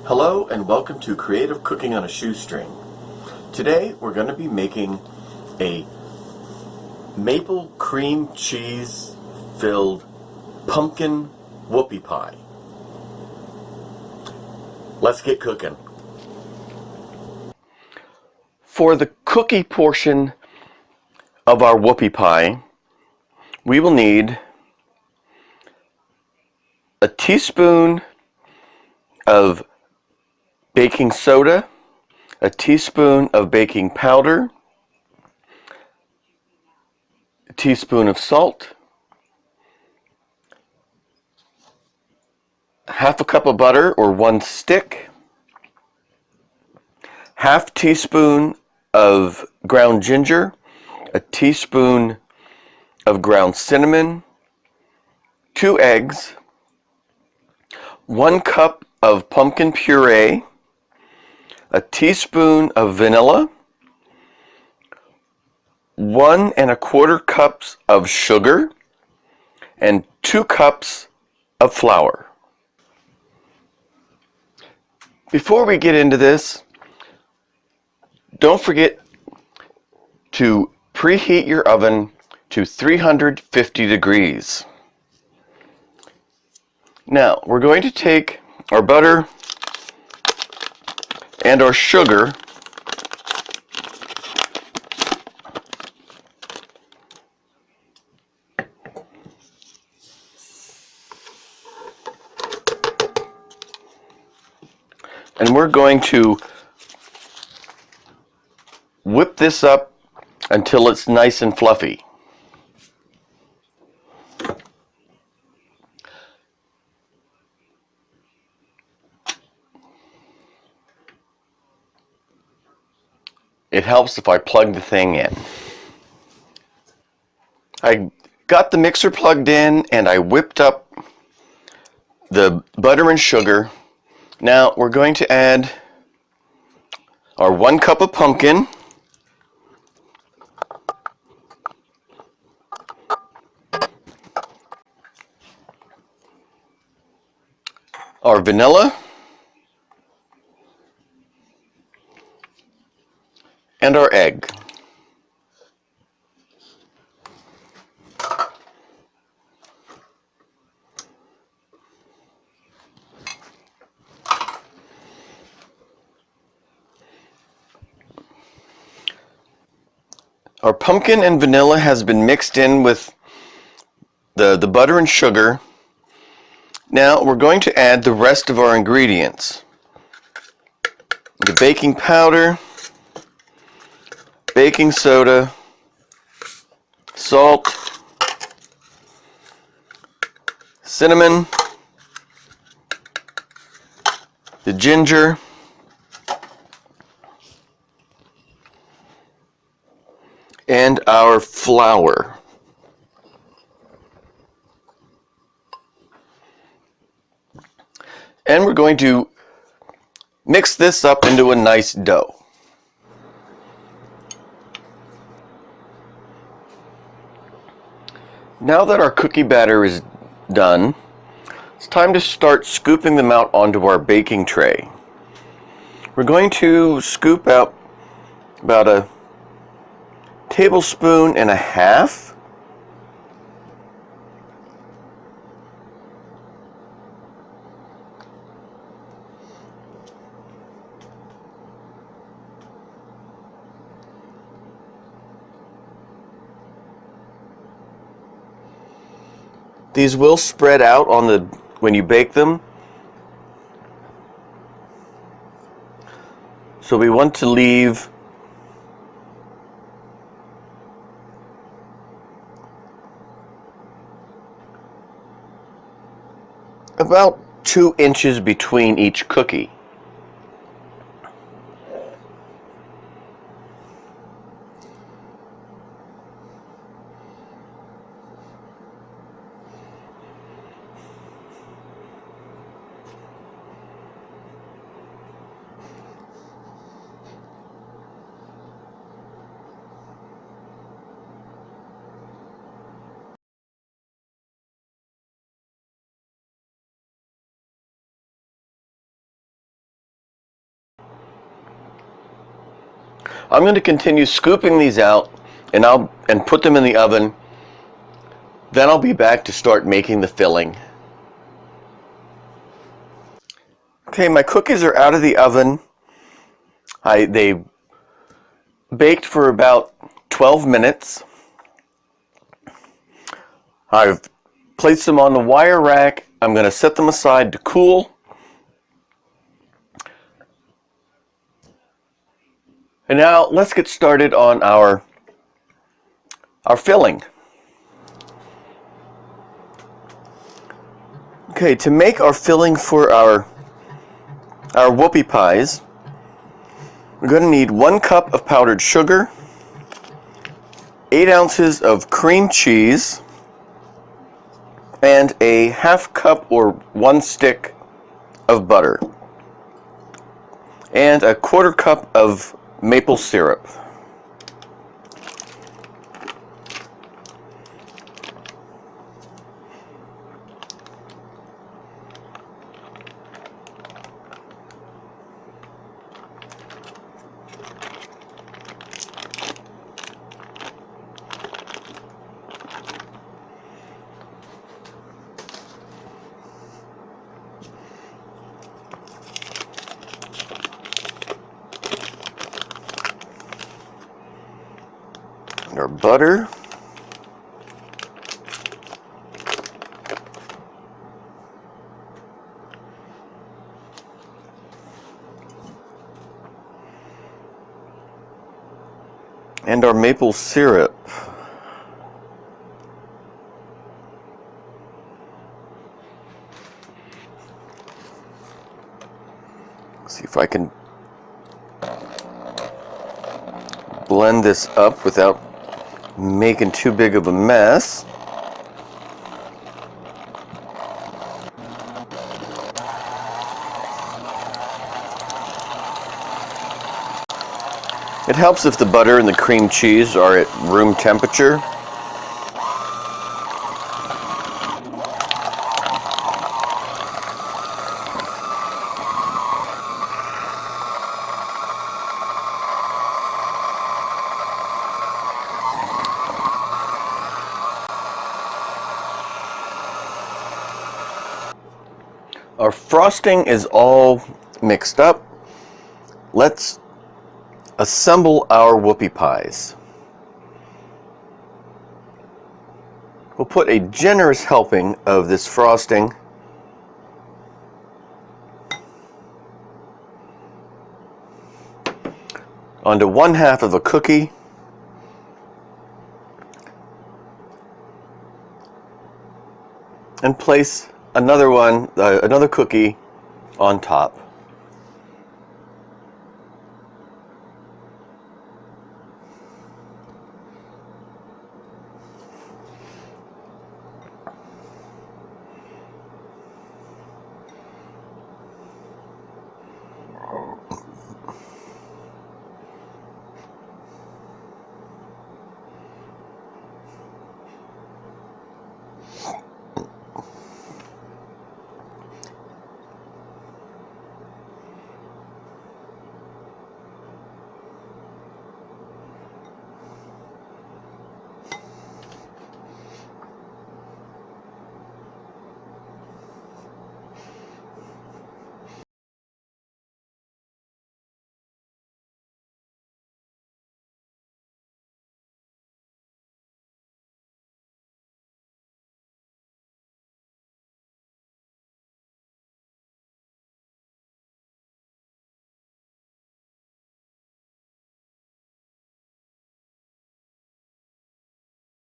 Hello and welcome to Creative Cooking on a Shoestring. Today we're going to be making a maple cream cheese filled pumpkin whoopie pie. Let's get cooking. For the cookie portion of our whoopie pie, we will need a teaspoon of baking soda, a teaspoon of baking powder, a teaspoon of salt, half a cup of butter or one stick, half teaspoon of ground ginger, a teaspoon of ground cinnamon, 2 eggs, 1 cup of pumpkin puree, a teaspoon of vanilla, 1 1/4 cups of sugar, and 2 cups of flour. Before we get into this, don't forget to preheat your oven to 350 degrees. Now, we're going to take our butter and our sugar and we're going to whip this up until it's nice and fluffy. It helps if I plug the thing in. I got the mixer plugged in and I whipped up the butter and sugar. Now we're going to add our 1 cup of pumpkin, our vanilla, and our egg. Our pumpkin and vanilla has been mixed in with the butter and sugar. Now we're going to add the rest of our ingredients. The baking powder, baking soda, salt, cinnamon, the ginger, and our flour. And we're going to mix this up into a nice dough. Now that our cookie batter is done, it's time to start scooping them out onto our baking tray. We're going to scoop out about 1.5 tablespoons. These will spread out on when you bake them. So we want to leave about 2 inches between each cookie. I'm going to continue scooping these out and put them in the oven. Then I'll be back to start making the filling. Okay, my cookies are out of the oven. They baked for about 12 minutes. I've placed them on the wire rack. I'm going to set them aside to cool. And now let's get started on our filling. Okay, to make our filling for our whoopie pies, we're going to need 1 cup of powdered sugar, 8 ounces of cream cheese, and a 1/2 cup or 1 stick of butter, and a 1/4 cup of maple syrup. Our butter, and our maple syrup. See if I can blend this up without making too big of a mess. It helps if the butter and the cream cheese are at room temperature. Our frosting is all mixed up. Let's assemble our whoopie pies. We'll put a generous helping of this frosting onto 1/2 of a cookie, and place another cookie on top.